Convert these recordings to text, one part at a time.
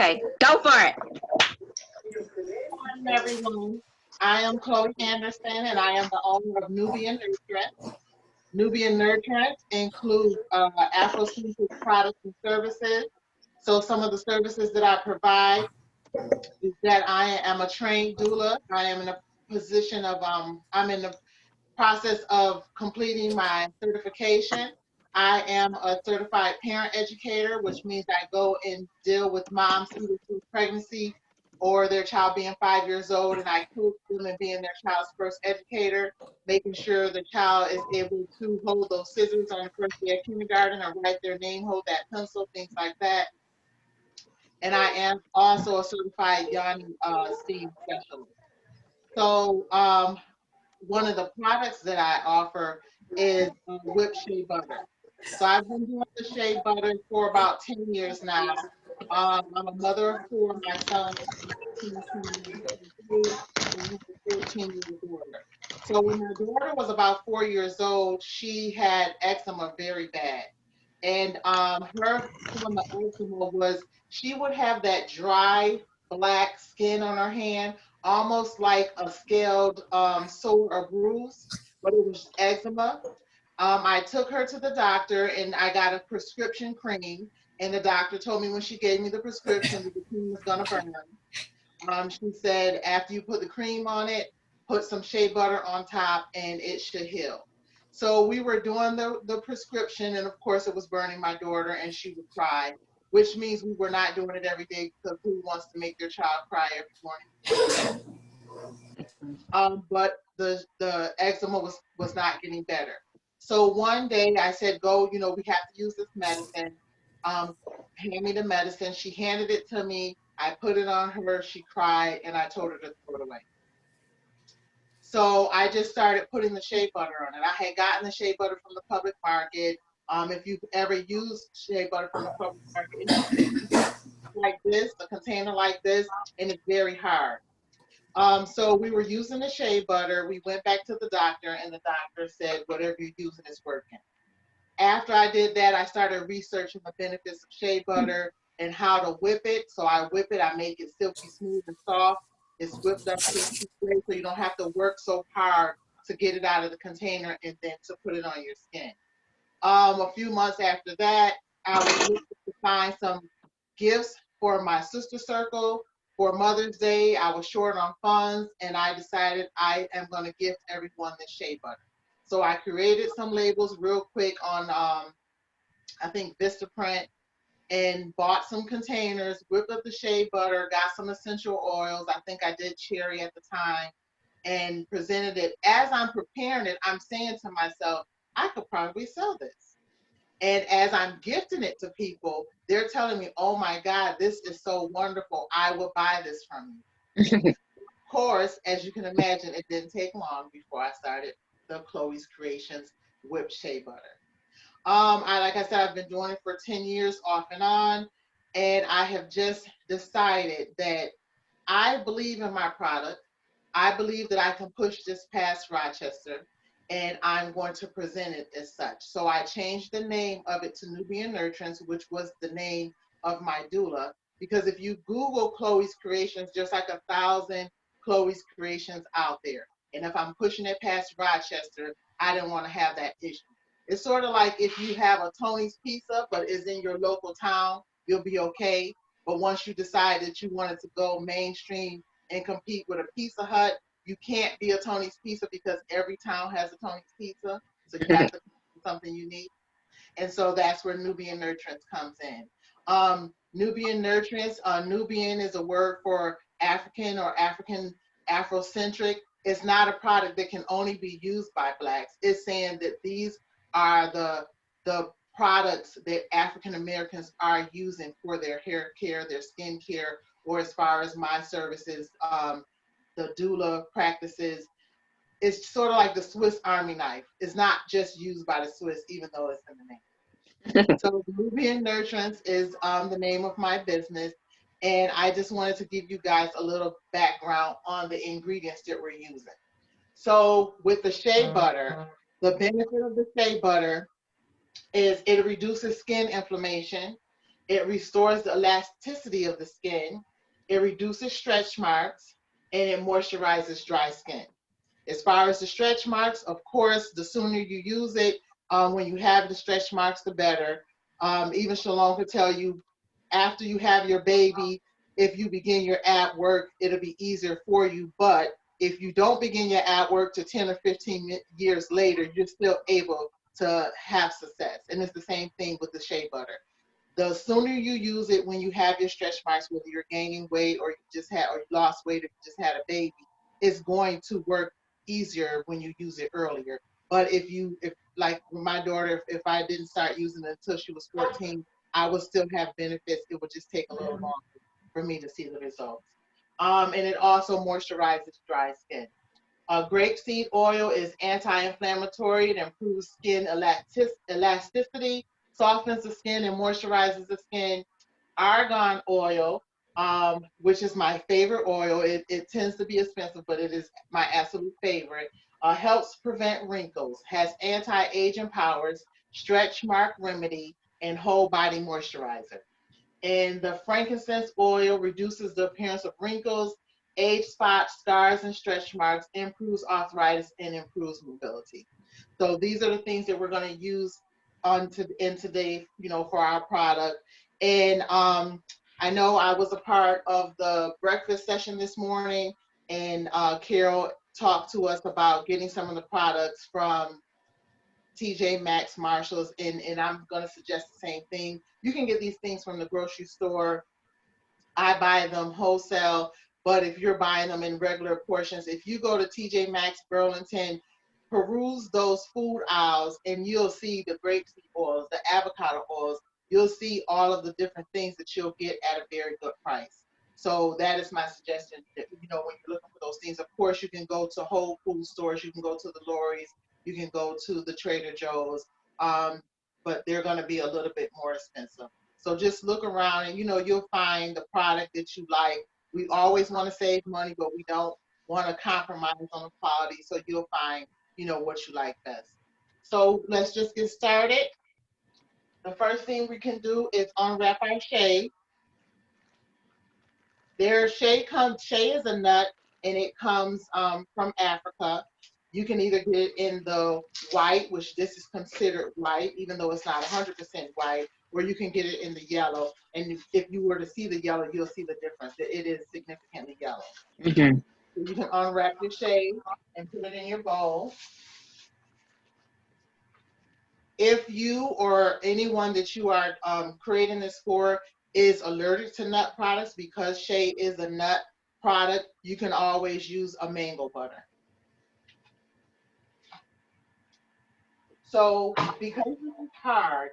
Okay, go for it. Good morning, everyone. I am Chloe Anderson, and I am the owner of Nubian Nurturance. Nubian Nurturance includes Afrocentric products and services. So some of the services that I provide is that I am a trained doula. I am in a position of I'm in the process of completing my certification. I am a certified parent educator, which means I go and deal with moms either through pregnancy or their child being 5 years old, and I coach them in being their child's first educator, making sure the child is able to hold those scissors on the first day of kindergarten or write their name, hold that pencil, things like that. And I am also a certified Yanni STEAM specialist. So one of the products that I offer is whipped shea butter. So I've been doing the shea butter for about 10 years now. I'm a mother of four. My son is 19, 20, and I have a 14-year-old daughter. So when my daughter was about 4 years old, she had eczema very bad. And her form of eczema was she would have that dry black skin on her hand, almost like a scaled sore or bruise, but it was eczema. I took her to the doctor and I got a prescription cream. And the doctor told me when she gave me the prescription that the cream was going to burn. She said, after you put the cream on it, put some shea butter on top and it should heal. So we were doing the prescription, and of course, it was burning my daughter, and she would cry, which means we were not doing it every day because who wants to make their child cry every morning? But the eczema was not getting better. So one day I said, "Go, we have to use this medicine. Hand me the medicine." She handed it to me. I put it on her. She cried, and I told her to throw it away. So I just started putting the shea butter on it. I had gotten the shea butter from the public market. If you've ever used shea butter from the public market, it's like this, a container like this, and it's very hard. So we were using the shea butter. We went back to the doctor, and the doctor said, whatever you're using is working. After I did that, I started researching the benefits of shea butter and how to whip it. So I whip it, I make it silky smooth and soft. It's whipped up to a spray, so you don't have to work so hard to get it out of the container and then to put it on your skin. A few months after that, I was looking to find some gifts for my sister circle for Mother's Day. I was short on funds, and I decided I am going to gift everyone the shea butter. So I created some labels real quick on, I think, Vistaprint, and bought some containers, whipped up the shea butter, got some essential oils. I think I did cherry at the time, and presented it. As I'm preparing it, I'm saying to myself, I could probably sell this. And as I'm gifting it to people, they're telling me, oh my God, this is so wonderful. I will buy this from you. Of course, as you can imagine, it didn't take long before I started the Chloe's Creations whipped shea butter. Like I said, I've been doing it for 10 years off and on, and I have just decided that I believe in my product. I believe that I can push this past Rochester, and I'm going to present it as such. So I changed the name of it to Nubian Nurturance, which was the name of my doula. Because if you Google Chloe's Creations, just like 1,000 Chloe's Creations out there. And if I'm pushing it past Rochester, I didn't want to have that issue. It's sort of like if you have a Tony's Pizza, but is in your local town, you'll be okay. But once you decide that you wanted to go mainstream and compete with a Pizza Hut, you can't be a Tony's Pizza because every town has a Tony's Pizza. So you have to do something unique. And so that's where Nubian Nurturance comes in. Nubian Nurturance, Nubian is a word for African or Afrocentric. It's not a product that can only be used by Blacks. It's saying that these are the products that African Americans are using for their hair care, their skin care, or as far as my services, the doula practices. It's sort of like the Swiss Army knife. It's not just used by the Swiss, even though it's in the name. So Nubian Nurturance is the name of my business. And I just wanted to give you guys a little background on the ingredients that we're using. So with the shea butter, the benefit of the shea butter is it reduces skin inflammation. It restores the elasticity of the skin. It reduces stretch marks, and it moisturizes dry skin. As far as the stretch marks, of course, the sooner you use it, when you have the stretch marks, the better. Even Shalom could tell you, after you have your baby, if you begin your ab work, it'll be easier for you. But if you don't begin your ab work to 10 or 15 years later, you're still able to have success. And it's the same thing with the shea butter. The sooner you use it when you have your stretch marks, whether you're gaining weight or you lost weight or you just had a baby, it's going to work easier when you use it earlier. But if like with my daughter, if I didn't start using it until she was 14, I would still have benefits. It would just take a little longer for me to see the results. And it also moisturizes dry skin. Grapeseed oil is anti-inflammatory. It improves skin elasticity, softens the skin, and moisturizes the skin. Argan oil, which is my favorite oil. It tends to be expensive, but it is my absolute favorite. Helps prevent wrinkles, has anti-aging powers, stretch mark remedy, and whole body moisturizer. And the frankincense oil reduces the appearance of wrinkles, age spots, scars, and stretch marks, improves arthritis, and improves mobility. So these are the things that we're going to use in today, for our product. And I know I was a part of the breakfast session this morning, and Carol talked to us about getting some of the products from TJ Maxx, Marshalls, and I'm going to suggest the same thing. You can get these things from the grocery store. I buy them wholesale, but if you're buying them in regular portions, if you go to TJ Maxx Burlington, peruse those food aisles, and you'll see the grapeseed oils, the avocado oils. You'll see all of the different things that you'll get at a very good price. So that is my suggestion. That, when you're looking for those things, of course, you can go to Whole Foods stores, you can go to the Lorry's, you can go to the Trader Joe's, but they're going to be a little bit more expensive. So just look around and you'll find the product that you like. We always want to save money, but we don't want to compromise on the quality. So you'll find, what you like best. So let's just get started. The first thing we can do is unwrap our shea. Shea is a nut, and it comes from Africa. You can either get it in the white, which this is considered white, even though it's not 100% white, or you can get it in the yellow. And if you were to see the yellow, you'll see the difference. It is significantly yellow. Mm-hmm. So you can unwrap your shea and put it in your bowl. If you or anyone that you are creating this for is allergic to nut products, because shea is a nut product, you can always use a mango butter. So because this is hard,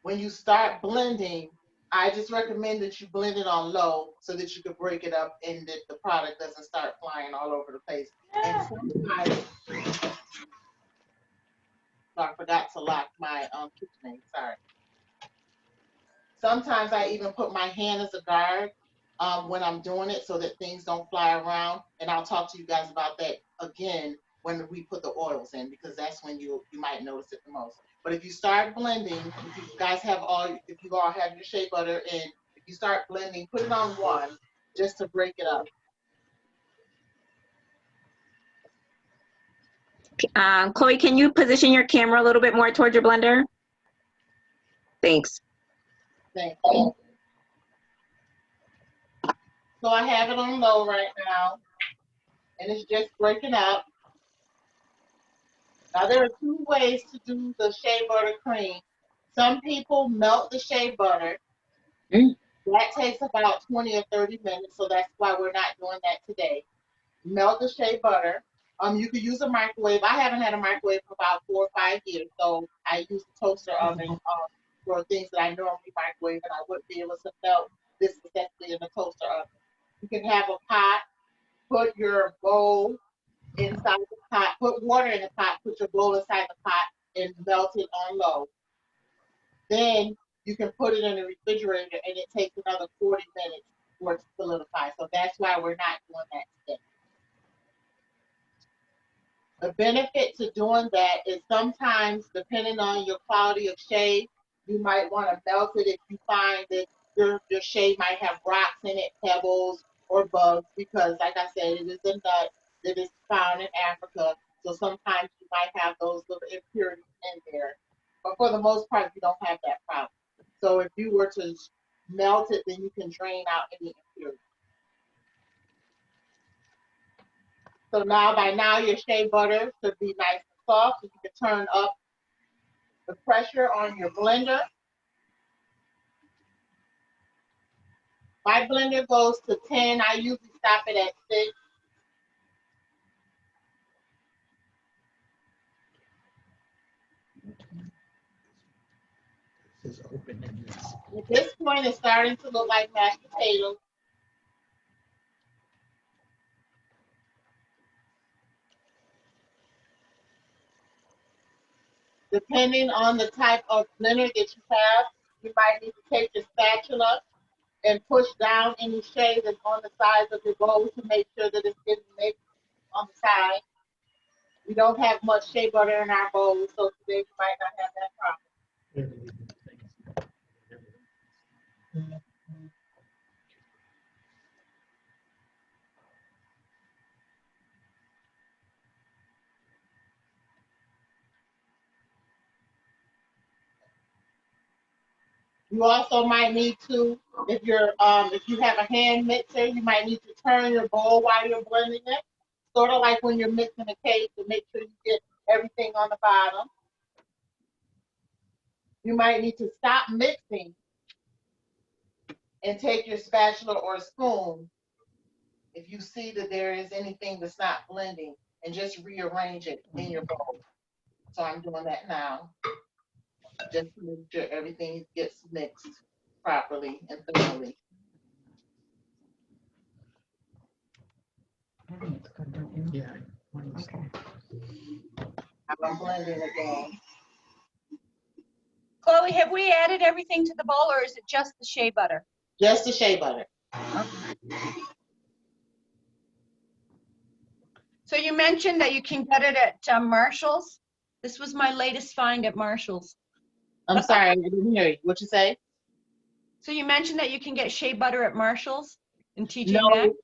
when you start blending, I just recommend that you blend it on low so that you can break it up and that the product doesn't start flying all over the place. And sometimes, I forgot to lock my KitchenAid, sorry. Sometimes I even put my hand as a guard when I'm doing it so that things don't fly around. And I'll talk to you guys about that again when we put the oils in, because that's when you might notice it the most. But if you start blending, if you all have your shea butter in, if you start blending, put it on one just to break it up. Chloe, can you position your camera a little bit more towards your blender? Thanks. Thank you. So I have it on low right now, and it's just breaking up. Now, there are two ways to do the shea butter cream. Some people melt the shea butter. Mm. That takes about 20 or 30 minutes, so that's why we're not doing that today. Melt the shea butter. You could use a microwave. I haven't had a microwave for about 4 or 5 years, so I use a toaster oven for things that I normally microwave, and I wouldn't be able to melt this successfully in the toaster oven. You can have a pot, put your bowl inside the pot, put water in the pot, put your bowl inside the pot, and melt it on low. Then you can put it in the refrigerator, and it takes another 40 minutes for it to solidify. So that's why we're not doing that today. The benefit to doing that is sometimes, depending on your quality of shea, you might want to melt it if you find that your shea might have rocks in it, pebbles, or bugs, because like I said, it is a nut that is found in Africa. So sometimes you might have those little impurities in there. But for the most part, you don't have that problem. So if you were to melt it, then you can drain out any impurities. So now, by now, your shea butter should be nice and soft. So you can turn up the pressure on your blender. My blender goes to 10. I usually stop it at 6. This is open in this. At this point, it's starting to look like mashed potatoes. Depending on the type of blender that you have, you might need to take your spatula and push down any shea that's on the sides of your bowl to make sure that it's getting mixed on the side. We don't have much shea butter in our bowl, so today we might not have that problem. You also might need to, if you have a hand mixer, you might need to turn your bowl while you're blending it, sort of like when you're mixing a cake, to make sure you get everything on the bottom. You might need to stop mixing and take your spatula or spoon if you see that there is anything that's not blending, and just rearrange it in your bowl. So I'm doing that now, just to make sure everything gets mixed properly and thoroughly. Yeah. Okay. I'm blending again. Chloe, have we added everything to the bowl, or is it just the shea butter? Just the shea butter. So you mentioned that you can get it at Marshall's. This was my latest find at Marshall's. I'm sorry, I didn't hear you. What you say? So you mentioned that you can get shea butter at Marshall's and TJ No. Maxx?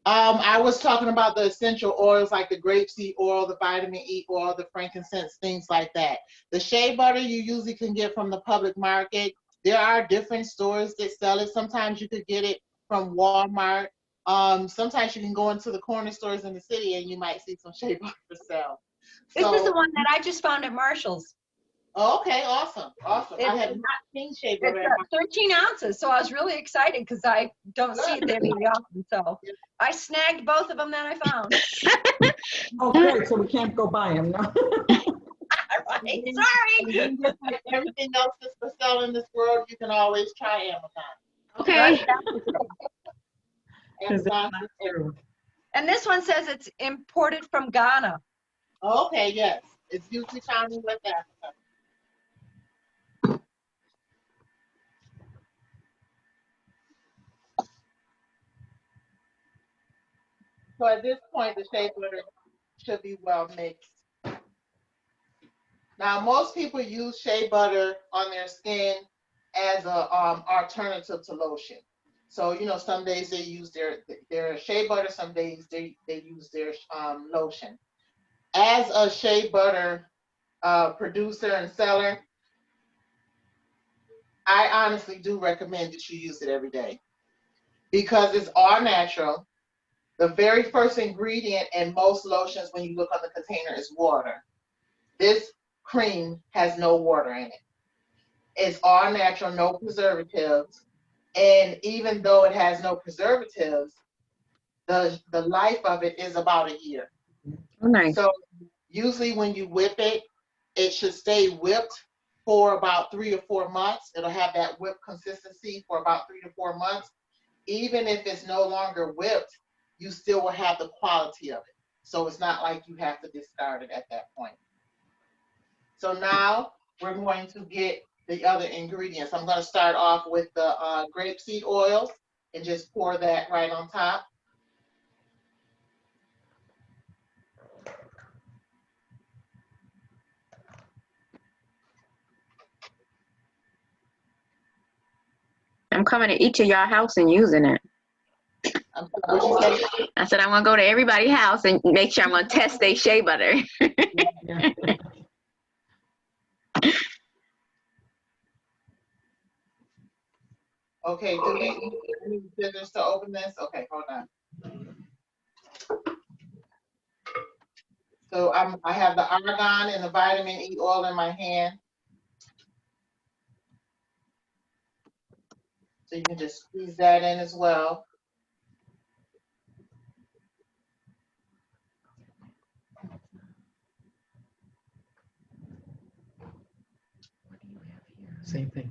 I was talking about the essential oils like the grapeseed oil, the vitamin E oil, the frankincense, things like that. The shea butter you usually can get from the public market. There are different stores that sell it. Sometimes you could get it from Walmart. Sometimes you can go into the corner stores in the city and you might see some shea butter for sale. This was the one that I just found at Marshall's. Oh, okay, awesome, awesome. I have not seen shea butter. It's 13 ounces, so I was really excited because I don't see it there very often. So I snagged both of them that I found. Oh, good. So we can't go buy them, no? Right, sorry. Just like everything else that's for sale in this world, you can always try Amazon. Okay. Amazon. And this one says it's imported from Ghana. Okay, yes. It's usually found in West Africa. So at this point, the shea butter should be well mixed. Now, most people use shea butter on their skin as a alternative to lotion. So, you know, some days they use their shea butter, some days they use their lotion. As a shea butter producer and seller, I honestly do recommend that you use it every day because it's all natural. The very first ingredient in most lotions when you look on the container is water. This cream has no water in it. It's all natural, no preservatives. And even though it has no preservatives, the life of it is about a year. Oh, nice. So usually when you whip it, it should stay whipped for about 3 or 4 months. It'll have that whipped consistency for about 3 to 4 months. Even if it's no longer whipped, you still will have the quality of it. So it's not like you have to discard it at that point. So now we're going to get the other ingredients. I'm going to start off with the grapeseed oils and just pour that right on top. I'm coming to each of y'all house and using it. What you say? I said I'm gonna go to everybody's house and make sure I'm gonna test their shea butter. Yeah. Okay, do we need scissors to open this? Okay, hold on. So I have the argan and the vitamin E oil in my hand. So you can just squeeze that in as well. What do you have here? Same thing.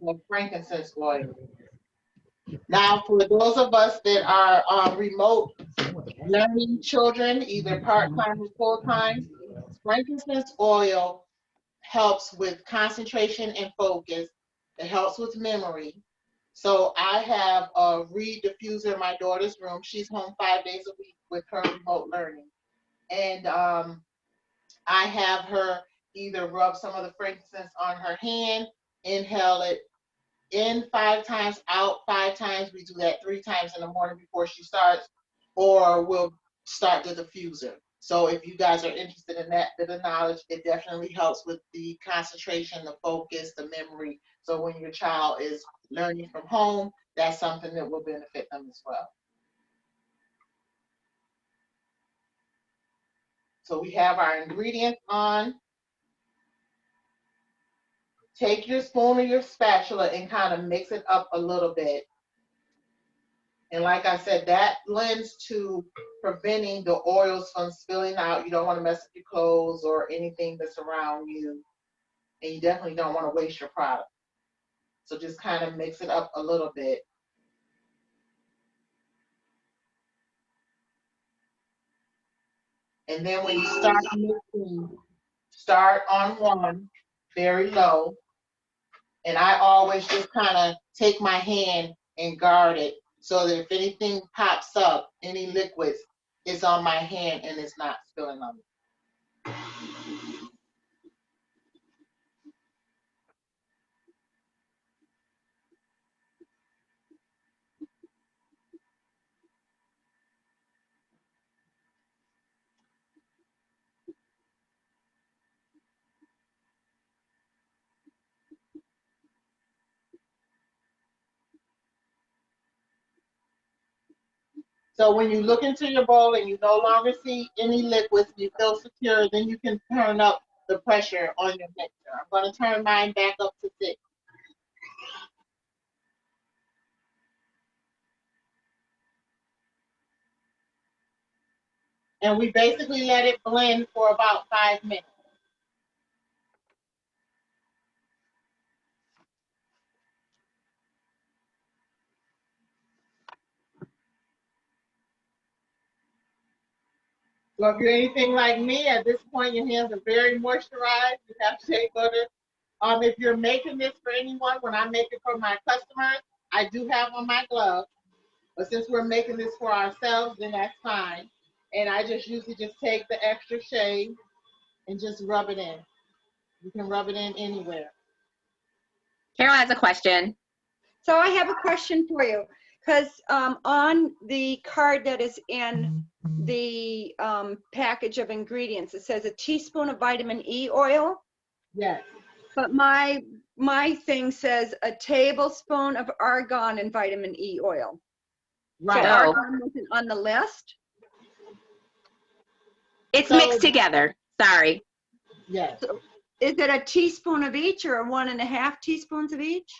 The frankincense oil. Now, for those of us that are remote learning children, either part-time or full-time, frankincense oil helps with concentration and focus. It helps with memory. So I have a reed diffuser in my daughter's room. She's home 5 days a week with her remote learning. And I have her either rub some of the frankincense on her hand, inhale it in 5 times, out 5 times. We do that 3 times in the morning before she starts, or we'll start the diffuser. So if you guys are interested in that bit of knowledge, it definitely helps with the concentration, the focus, the memory. So when your child is learning from home, that's something that will benefit them as well. So we have our ingredients on. Take your spoon or your spatula and kind of mix it up a little bit. And like I said, that lends to preventing the oils from spilling out. You don't want to mess up your clothes or anything that's around you. And you definitely don't want to waste your product. So just kind of mix it up a little bit. And then when you start mixing, start on 1, very low. And I always just kind of take my hand and guard it so that if anything pops up, any liquids, it's on my hand and it's not spilling on me. So when you look into your bowl and you no longer see any liquids, you feel secure, then you can turn up the pressure on your mixer. I'm going to turn mine back up to 6. And we basically let it blend for about 5 minutes. So if you're anything like me, at this point your hands are very moisturized. You have shea butter. If you're making this for anyone, when I make it for my customers, I do have on my gloves. But since we're making this for ourselves, then that's fine. And I just usually just take the extra shea and just rub it in. You can rub it in anywhere. Carol has a question. So I have a question for you, because on the card that is in the package of ingredients, it says a teaspoon of vitamin E oil. Yes. But my thing says a tablespoon of argan and vitamin E oil. Right. So Oh. argan wasn't on the list? It's So- mixed together. Sorry. Yes. So is it a teaspoon of each or 1.5 teaspoons of each?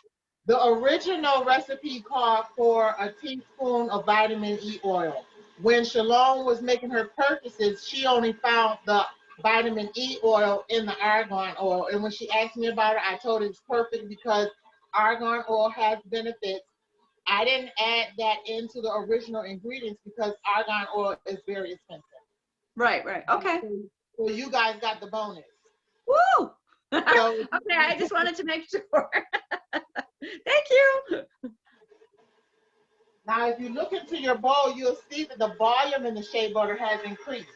The original recipe called for a teaspoon of vitamin E oil. When Shalom was making her purchases, she only found the vitamin E oil in the argan oil. And when she asked me about it, I told her it's perfect because argan oil has benefits. I didn't add that into the original ingredients because argan oil is very expensive. Right. Okay. So you guys got the bonus. Woo! So, Okay, I just wanted to make sure. Thank you. now, if you look into your bowl, you'll see that the volume in the shea butter has increased.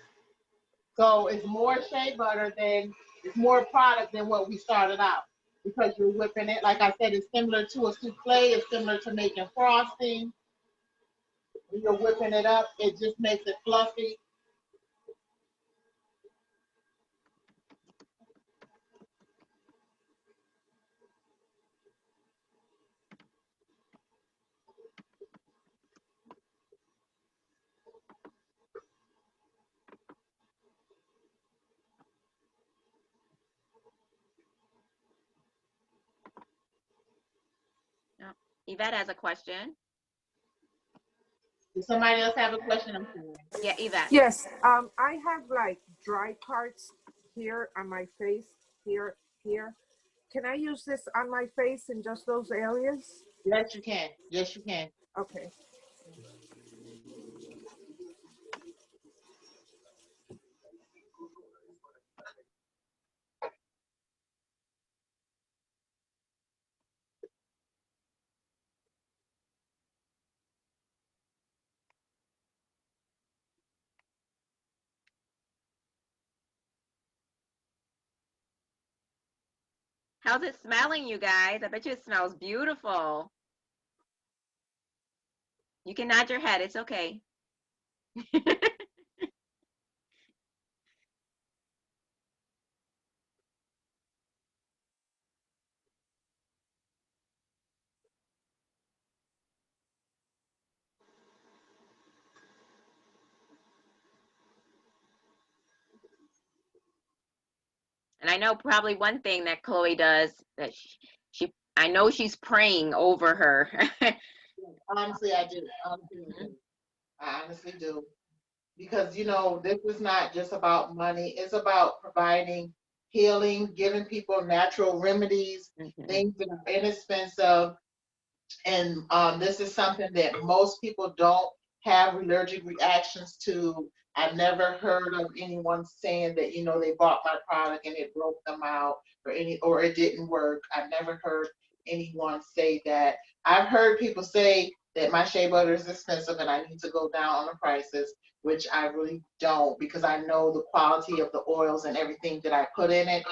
So it's more shea butter it's more product than what we started out. because you're whipping it. Like I said, it's similar to a souffle. It's similar to making frosting. When you're whipping it up, it just makes it fluffy. Oh, Yvette has a question. Does somebody else have a question? I'm sorry. Yeah, Yvette. Yes, I have like dry parts here on my face, here, here. Can I use this on my face in just those areas? Yes, you can. Yes, you can. Okay. How's it smelling, you guys? I bet you it smells beautiful. You can nod your head. It's okay. And I know probably one thing that Chloe does that I know she's praying over her. Honestly, I do. I honestly do. Because, you know, this is not just about money. It's about providing healing, giving people natural remedies, things that are inexpensive. And this is something that most people don't have allergic reactions to. I've never heard of anyone saying that, you know, they bought my product and it broke them out or it didn't work. I've never heard anyone say that. I've heard people say that my shea butter is expensive and I need to go down on the prices, which I really don't because I know the quality of the oils and everything that I put in it.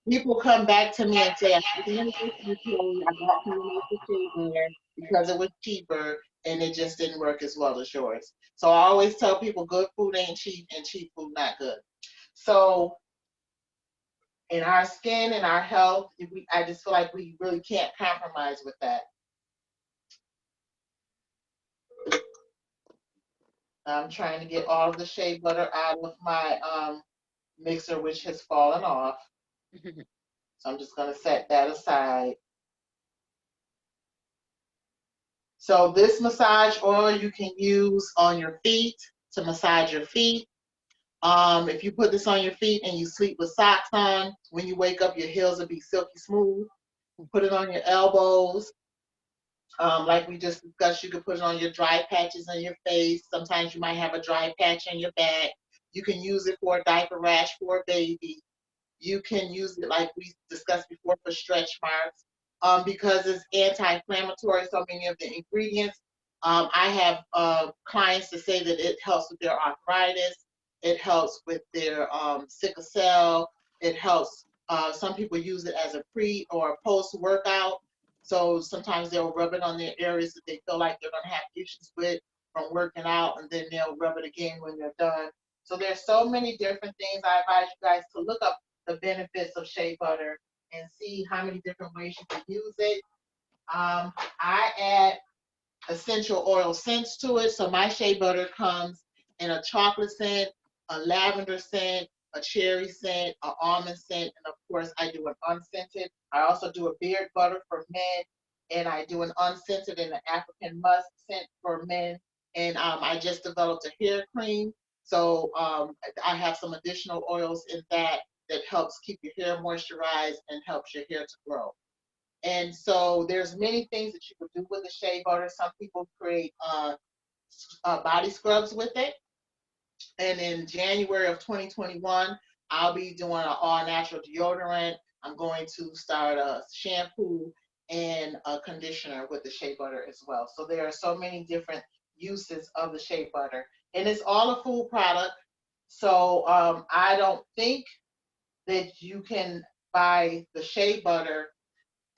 People come back to me and say, I got someone else's shea butter because it was cheaper and it just didn't work as well as yours. So I always tell people good food ain't cheap and cheap food not good. So in our skin and our health, I just feel like we really can't compromise with that. I'm trying to get all of the shea butter out of my mixer, which has fallen off. So I'm just going to set that aside. So this massage oil you can use on your feet to massage your feet. If you put this on your feet and you sleep with socks on, when you wake up, your heels will be silky smooth. Put it on your elbows. Like we just discussed, you could put it on your dry patches on your face. Sometimes you might have a dry patch on your back. You can use it for a diaper rash for a baby. You can use it, like we discussed before, for stretch marks because it's anti-inflammatory. So many of the ingredients. I have clients that say that it helps with their arthritis. It helps with their sickle cell. It helps. Some people use it as a pre or post workout. So sometimes they'll rub it on their areas that they feel like they're going to have issues with from working out, and then they'll rub it again when they're done. So there's so many different things. I advise you guys to look up the benefits of shea butter and see how many different ways you can use it. I add essential oil scents to it. So my shea butter comes in a chocolate scent, a lavender scent, a cherry scent, an almond scent, and of course I do an unscented. I also do a beard butter for men, and I do an unscented and an African musk scent for men. And I just developed a hair cream. So I have some additional oils in that helps keep your hair moisturized and helps your hair to grow. And so there's many things that you can do with the shea butter. Some people create body scrubs with it. And in January of 2021, I'll be doing an all natural deodorant. I'm going to start a shampoo and a conditioner with the shea butter as well. So there are so many different uses of the shea butter. And it's all a food product. So I don't think that you can buy the shea butter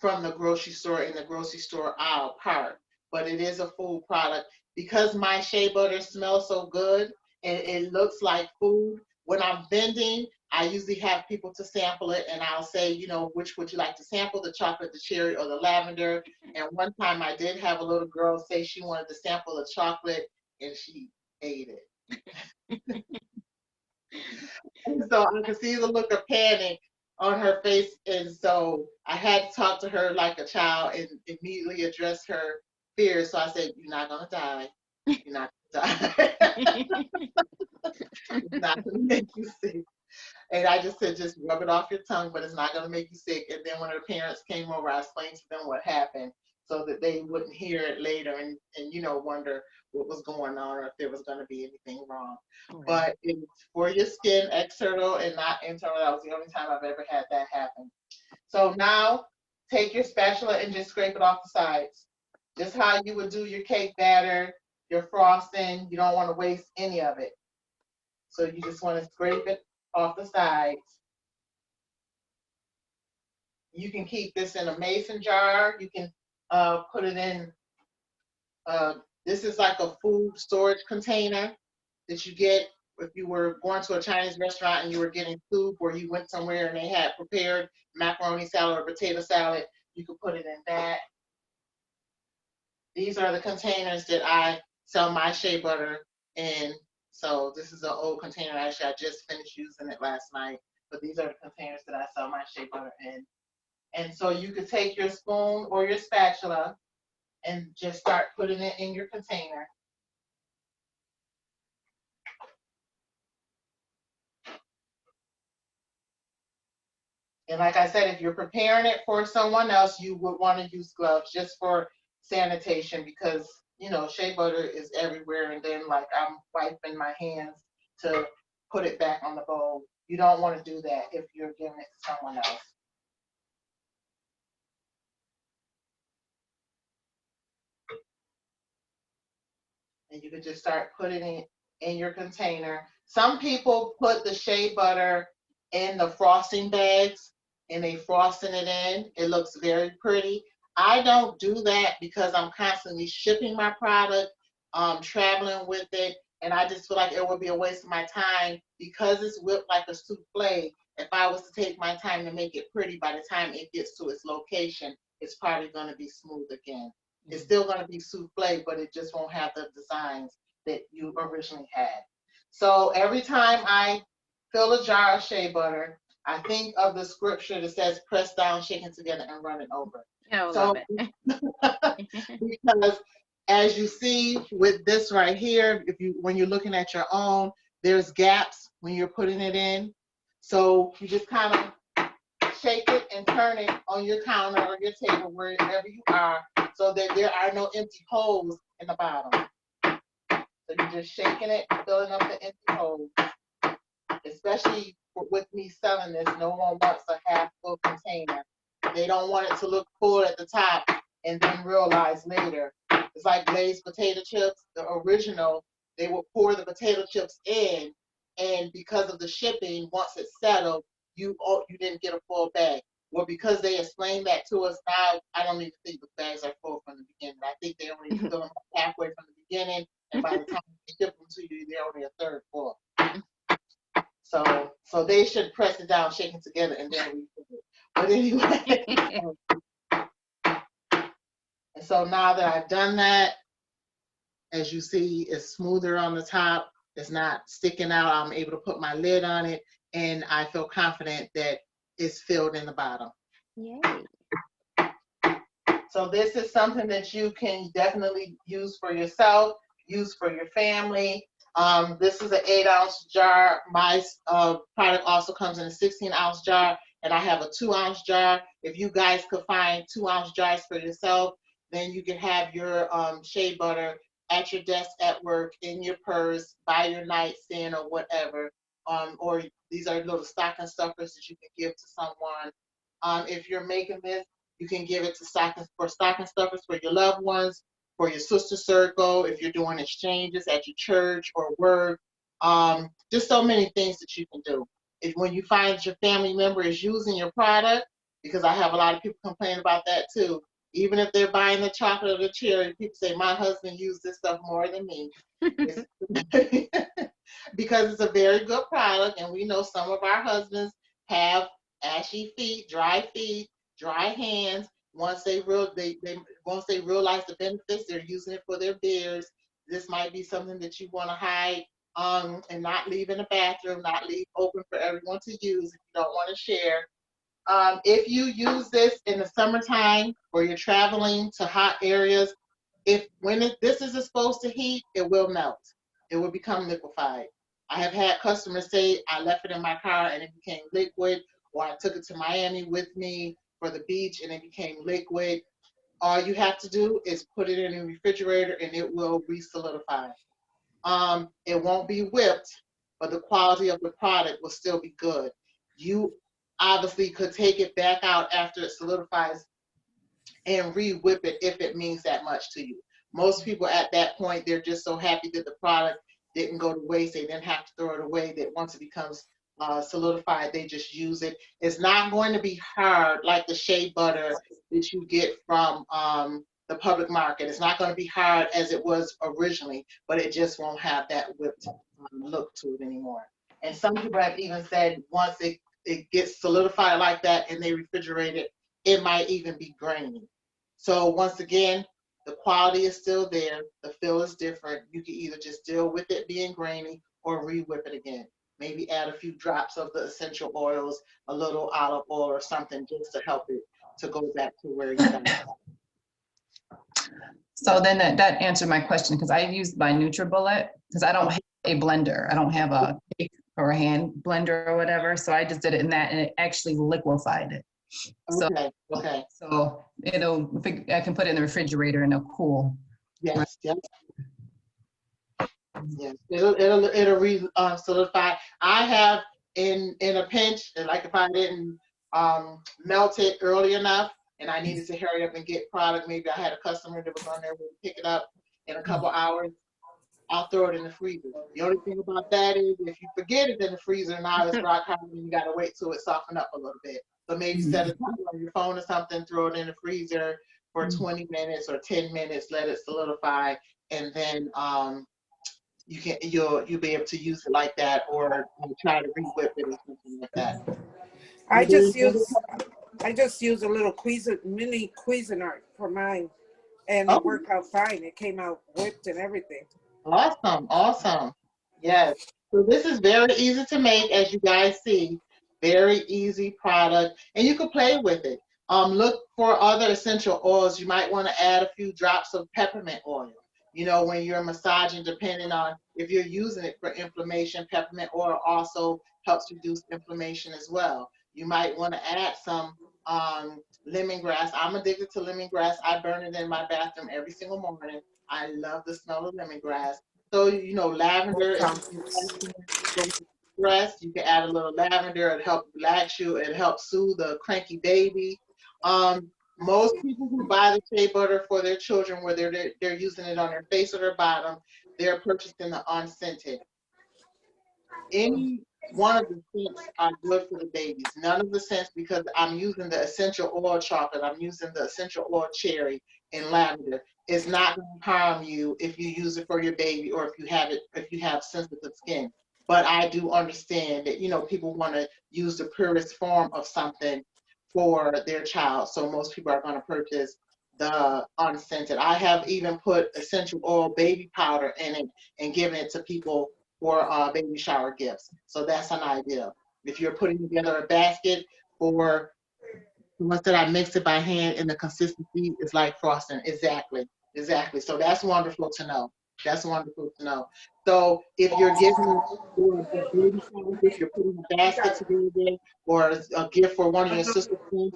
from the grocery store in the grocery store aisle part, but it is a food product. Because my shea butter smells so good and it looks like food, when I'm vending, I usually have people to sample it, and I'll say, you know, which would you like to sample, the chocolate, the cherry, or the lavender? And one time I did have a little girl say she wanted to sample the chocolate, and she ate it. And so I could see the look of panic on her face, and so I had to talk to her like a child and immediately address her fears. So I said, "You're not gonna die. You're not gonna die. It's not gonna make you sick." And I just said, just rub it off your tongue, but it's not going to make you sick. And then when her parents came over, I explained to them what happened so that they wouldn't hear it later and you know, wonder what was going on or if there was going to be anything wrong. Right. But it's for your skin, external and not internal. That was the only time I've ever had that happen. So now take your spatula and just scrape it off the sides. Just how you would do your cake batter, your frosting. You don't want to waste any of it. So you just want to scrape it off the sides. You can keep this in a mason jar. You can put it in, this is like a food storage container that you get if you were going to a Chinese restaurant and you were getting soup, or you went somewhere and they had prepared macaroni salad or potato salad. You could put it in that. These are the containers that I sell my shea butter in. So this is an old container. Actually, I just finished using it last night. But these are the containers that I sell my shea butter in. And so you could take your spoon or your spatula and just start putting it in your container. And like I said, if you're preparing it for someone else, you would want to use gloves just for sanitation, because you know, shea butter is everywhere, and then like I'm wiping my hands to put it back on the bowl. You don't want to do that if you're giving it to someone else. And you can just start putting it in your container. Some people put the shea butter in the frosting bags and they frosting it in. It looks very pretty. I don't do that because I'm constantly shipping my product, traveling with it, and I just feel like it would be a waste of my time because it's whipped like a souffle. If I was to take my time to make it pretty, by the time it gets to its location, it's probably going to be smooth again. It's still going to be souffle, but it just won't have the designs that you originally had. So every time I fill a jar of shea butter, I think of the scripture that says, press down, shaking together, and run it over. I So, love it. because as you see with this right here, when you're looking at your own, there's gaps when you're putting it in. So you just kind of shake it and turn it on your counter or your table, wherever you are, so that there are no empty holes in the bottom. So you're just shaking it, filling up the empty holes. Especially with me selling this, no one wants a half full container. They don't want it to look full at the top and then realize later. It's like glazed potato chips. The original, they would pour the potato chips in, and because of the shipping, once it's settled, you didn't get a full bag. Well, because they explained that to us now, I don't even think the bags are full from the beginning. I think they only fill them halfway from the beginning, and by the time they ship them to you, they're only a third full. So they should press it down, shake it together, and then refill it. But anyway, and so now that I've done that, as you see, it's smoother on the top. It's not sticking out. I'm able to put my lid on it, and I feel confident that it's filled in the bottom. Yay. So this is something that you can definitely use for yourself, use for your family. This is an 8-ounce jar. My product also comes in a 16-ounce jar, and I have a 2-ounce jar. If you guys could find 2-ounce jars for yourself, then you can have your shea butter at your desk at work, in your purse, by your nightstand, or whatever. Or these are little stocking stuffers that you can give to someone. If you're making this, you can give it to stocking stuffers for your loved ones, for your sister circle, if you're doing exchanges at your church or work. Just so many things that you can do. if when you find your family member is using your product, because I have a lot of people complain about that too. Even if they're buying the chocolate or the cherry, people say my husband used this stuff more than me. It's because it's a very good product, and we know some of our husbands have ashy feet, dry hands. Once they once they realize the benefits, they're using it for their beards. This might be something that you want to hide and not leave in the bathroom, not leave open for everyone to use if you don't want to share. If you use this in the summertime or you're traveling to hot areas, this is exposed to heat, it will melt. It will become liquefied. I have had customers say I left it in my car and it became liquid, or I took it to Miami with me for the beach and it became liquid. All you have to do is put it in the refrigerator and it will re-solidify. It won't be whipped, but the quality of the product will still be good. You obviously could take it back out after it solidifies and re-whip it if it means that much to you. Most people at that point, they're just so happy that the product didn't go to waste. They didn't have to throw it away. That once it becomes solidified, they just use it. It's not going to be hard like the shea butter that you get from the public market. It's not going to be hard as it was originally, but it just won't have that whipped look to it anymore. And some people have even said once it gets solidified like that and they refrigerate it, it might even be grainy. So once again, the quality is still there. The feel is different. You can either just deal with it being grainy or re-whip it again. Maybe add a few drops of the essential oils, a little olive oil or something just to help it to go back to where you got it. So then that answered my question, because I used my NutriBullet because I don't have a blender. I don't have a cake or a hand blender or whatever. So I just did it in that and it actually liquefied it. Okay. So I can put it in the refrigerator and it'll cool. Yes. Yes. It'll solidify. I have in a pinch, like if I didn't melt it early enough and I needed to hurry up and get product, maybe I had a customer that was on there to pick it up in a couple hours, I'll throw it in the freezer. The only thing about that is if you forget it in the freezer, now it's rock hard and you gotta wait till it soften up a little bit. So maybe set a timer on your phone or something, throw it in the freezer for 20 minutes or 10 minutes, let it solidify, and then you'll be able to use it like that, or try to re-whip it or something like that. I just use a little mini Cuisinart for mine, and it worked out fine. It came out whipped and everything. Awesome. Yes. So this is very easy to make, as you guys see. Very easy product, and you can play with it. Look for other essential oils. You might want to add a few drops of peppermint oil. When you're massaging, depending on if you're using it for inflammation, peppermint oil also helps reduce inflammation as well. You might want to add some lemongrass. I'm addicted to lemongrass. I burn it in my bathroom every single morning. I love the smell of lemongrass. So, lavender is stress. You can add a little lavender. It helps relax you. It helps soothe the cranky baby. Most people who buy the shea butter for their children, where they're using it on their face or their bottom, they're purchasing the unscented. Any one of the scents are good for the babies. None of the scents, because I'm using the essential oil chocolate, I'm using the essential oil cherry and lavender. It's not going to harm you if you use it for your baby or if you have sensitive skin. But I do understand that people want to use the purest form of something for their child. So most people are going to purchase the unscented. I have even put essential oil baby powder in it and given it to people for baby shower gifts. So that's an idea. If you're putting together a basket for once that I mix it by hand and the consistency is like frosting. Exactly. So that's wonderful to know. So if you're giving a baby shower gift, you're putting a basket together, or a gift for one of your sister's friends,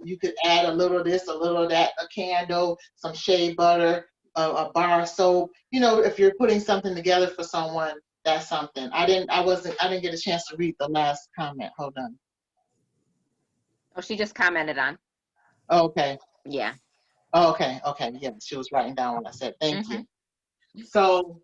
you could add a little of this, a little of that, a candle, some shea butter, a bar of soap. If you're putting something together for someone, that's something. I didn't get a chance to read the last comment. Hold on. Oh, she just commented on. Okay. Yeah. Okay. Yeah, she was writing down what I said. Thank you. So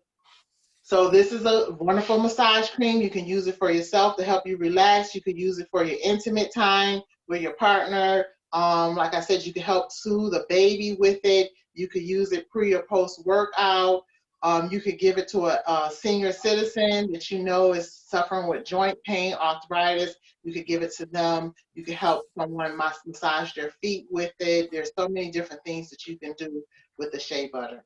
So this is a wonderful massage cream. You can use it for yourself to help you relax. You could use it for your intimate time with your partner. Like I said, you can help soothe a baby with it. You could use it pre or post workout. You could give it to a senior citizen that you know is suffering with joint pain, arthritis. You could give it to them. You could help someone massage their feet with it. There's so many different things that you can do with the shea butter.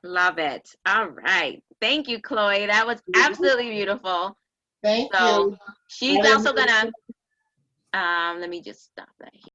Love it. All right. Thank you, Chloe. That was absolutely beautiful. Thank So you. she's I didn't also know- gonna, let me just stop that here.